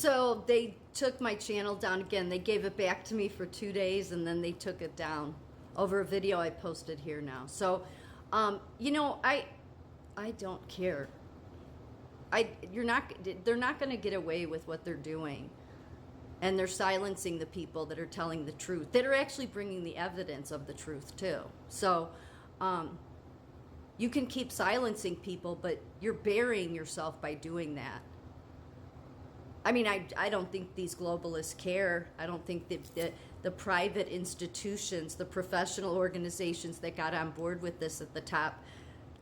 So they took my channel down again. They gave it back to me for 2 days, and then they took it down over a video I posted here now. So, I don't care. They're not going to get away with what they're doing. And they're silencing the people that are telling the truth, that are actually bringing the evidence of the truth too. So you can keep silencing people, but you're burying yourself by doing that. I mean, I don't think these globalists care. I don't think that the private institutions, the professional organizations that got on board with this at the top,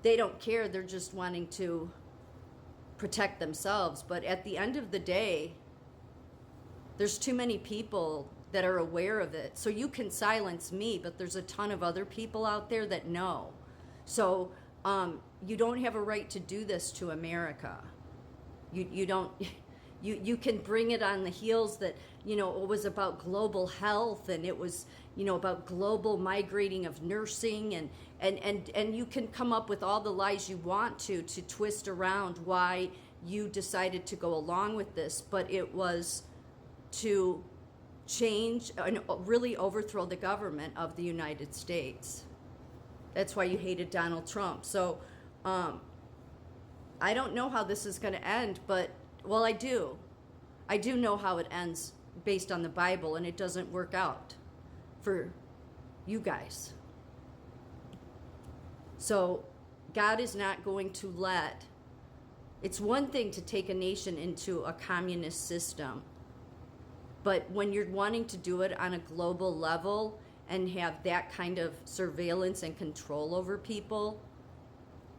they don't care. They're just wanting to protect themselves. But at the end of the day, there's too many people that are aware of it. So you can silence me, but there's a ton of other people out there that know. So you don't have a right to do this to America. You don't. You can bring it on the heels that, it was about global health, and it was, about global migrating of nursing, and you can come up with all the lies you want to twist around why you decided to go along with this. But it was to change and really overthrow the government of the United States. That's why you hated Donald Trump. So I don't know how this is going to end, but, well, I do. I do know how it ends based on the Bible, and it doesn't work out for you guys. So God is not going to let... It's one thing to take a nation into a communist system, but when you're wanting to do it on a global level and have that kind of surveillance and control over people,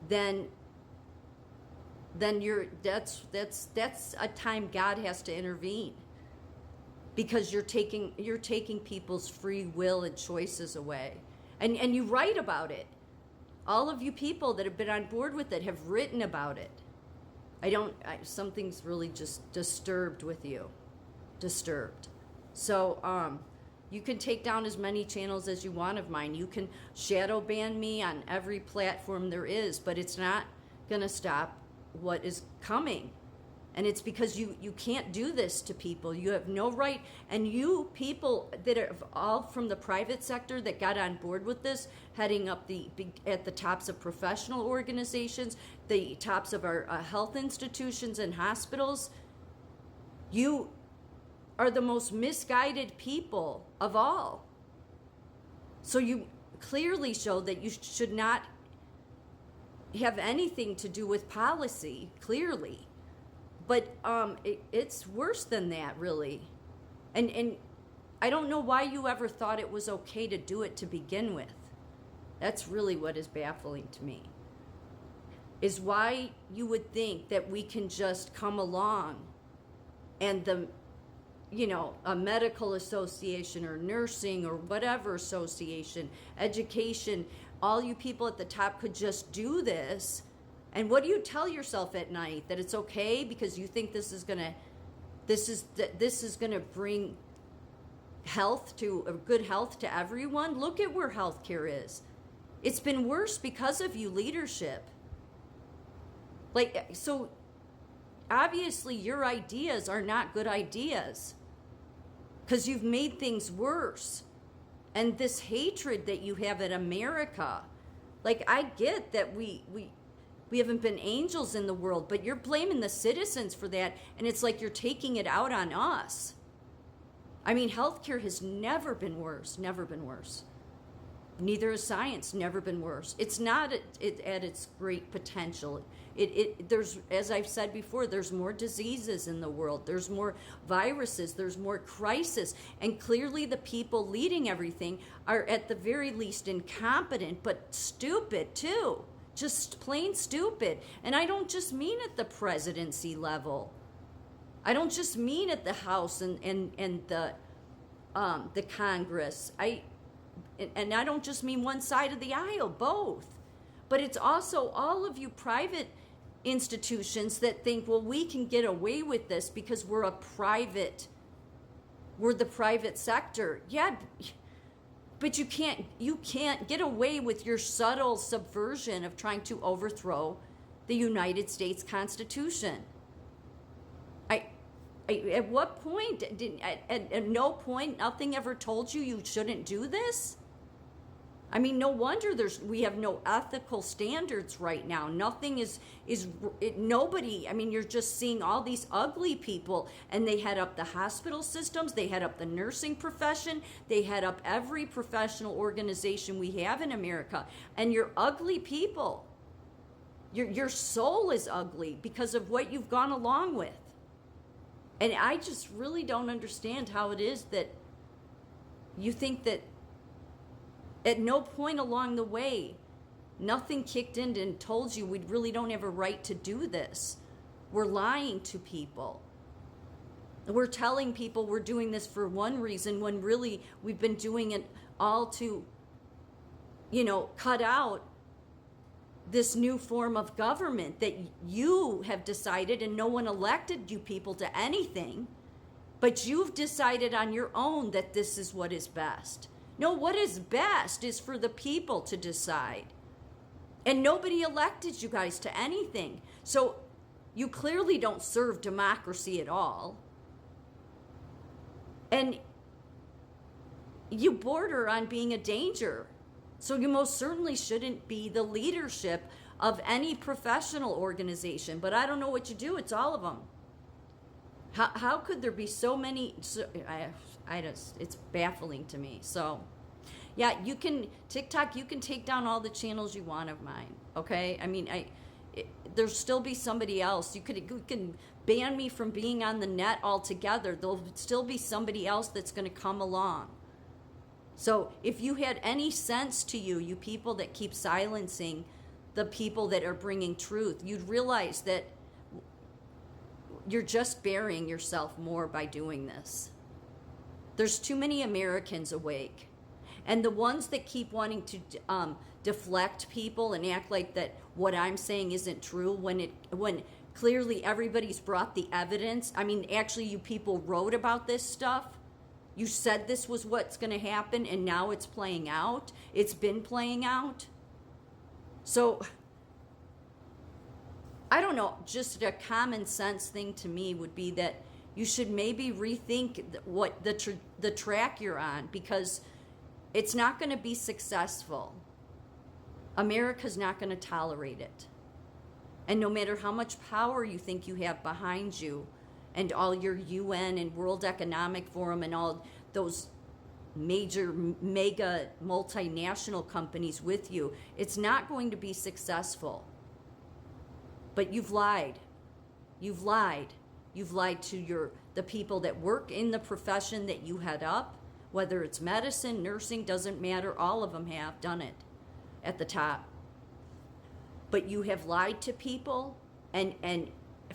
then that's a time God has to intervene, because you're taking people's free will and choices away. And you write about it. All of you people that have been on board with it have written about it. Something's really just disturbed with you. Disturbed. So you can take down as many channels as you want of mine. You can shadow ban me on every platform there is, but it's not going to stop what is coming. And it's because you can't do this to people. You have no right. And you people that are all from the private sector that got on board with this, heading up at the tops of professional organizations, the tops of our health institutions and hospitals, you are the most misguided people of all. So you clearly show that you should not have anything to do with policy, clearly. But it's worse than that, really. And I don't know why you ever thought it was okay to do it to begin with. That's really what is baffling to me. Is why you would think that we can just come along and a medical association or nursing or whatever association, education, all you people at the top could just do this. And what do you tell yourself at night? That it's okay because you think this is gonna bring good health to everyone? Look at where healthcare is. It's been worse because of you leadership. So obviously your ideas are not good ideas, because you've made things worse. And this hatred that you have at America, I get that we haven't been angels in the world, but you're blaming the citizens for that, and it's like you're taking it out on us. I mean, healthcare has never been worse. Neither has science, never been worse. It's not at its great potential. There's, as I've said before, there's more diseases in the world. There's more viruses. There's more crisis. And clearly the people leading everything are at the very least incompetent, but stupid too. Just plain stupid. And I don't just mean at the presidency level. I don't just mean at the House and the Congress. And I don't just mean one side of the aisle, both. But it's also all of you private institutions that think, well, we can get away with this because we're the private sector. Yeah, but you can't get away with your subtle subversion of trying to overthrow the United States Constitution. At what point at no point nothing ever told you you shouldn't do this? I mean, no wonder we have no ethical standards right now. Nothing nobody, I mean, you're just seeing all these ugly people, and they head up the hospital systems, they head up the nursing profession, they head up every professional organization we have in America. And you're ugly people. Your soul is ugly because of what you've gone along with. And I just really don't understand how it is that you think that at no point along the way, nothing kicked in and told you we really don't have a right to do this. We're lying to people. We're telling people we're doing this for one reason when really we've been doing it all to, cut out this new form of government that you have decided, and no one elected you people to anything, but you've decided on your own that this is what is best. No, what is best is for the people to decide. And nobody elected you guys to anything. So you clearly don't serve democracy at all. And you border on being a danger. So you most certainly shouldn't be the leadership of any professional organization. But I don't know what you do. It's all of them. How could there be so many? It's baffling to me. So, yeah, TikTok, you can take down all the channels you want of mine. Okay? I mean, there'll still be somebody else. You can ban me from being on the net altogether. There'll still be somebody else that's going to come along. So if you had any sense to you people that keep silencing the people that are bringing truth, you'd realize that you're just burying yourself more by doing this. There's too many Americans awake. And the ones that keep wanting to deflect people and act like that what I'm saying isn't true when clearly everybody's brought the evidence. I mean, actually you people wrote about this stuff. You said this was what's going to happen, and now it's playing out. It's been playing out. So, I don't know, just a common sense thing to me would be that you should maybe rethink what the track you're on, because it's not going to be successful. America's not going to tolerate it. And no matter how much power you think you have behind you, and all your UN and World Economic Forum and all those major mega multinational companies with you, it's not going to be successful. But you've lied. You've lied. You've lied to the people that work in the profession that you head up, whether it's medicine, nursing, doesn't matter. All of them have done it at the top. But you have lied to people and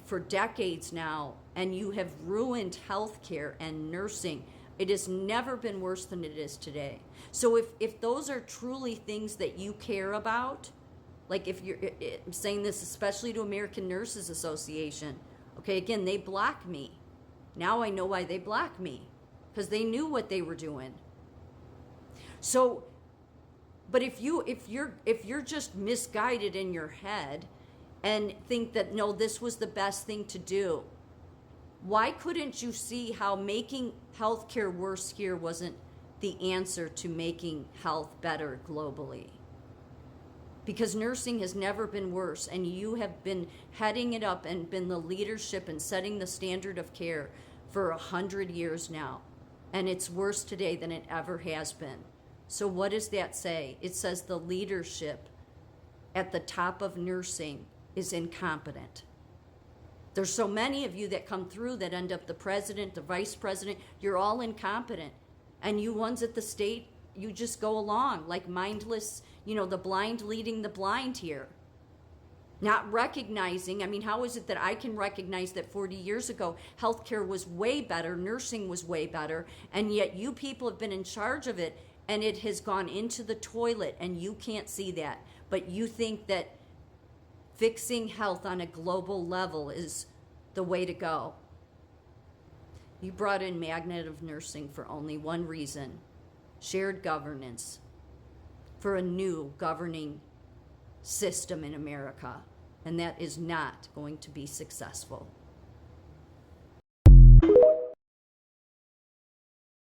for decades now, and you have ruined healthcare and nursing. It has never been worse than it is today. So if those are truly things that you care about, like if I'm saying this especially to American Nurses Association, okay, again, they block me. Now I know why they block me, because they knew what they were doing. So, but if you're just misguided in your head and think that, no, this was the best thing to do, why couldn't you see how making healthcare worse here wasn't the answer to making health better globally? Because nursing has never been worse, and you have been heading it up and been the leadership and setting the standard of care for 100 years now. And it's worse today than it ever has been. So what does that say? It says the leadership at the top of nursing is incompetent. There's so many of you that come through that end up the president, the vice president. You're all incompetent. And you ones at the state, you just go along like mindless, the blind leading the blind here. Not recognizing, I mean, how is it that I can recognize that 40 years ago, healthcare was way better, nursing was way better, and yet you people have been in charge of it, and it has gone into the toilet, and you can't see that. But you think that fixing health on a global level is the way to go. You brought in Magnet of Nursing for only one reason: shared governance, for a new governing system in America. And that is not going to be successful.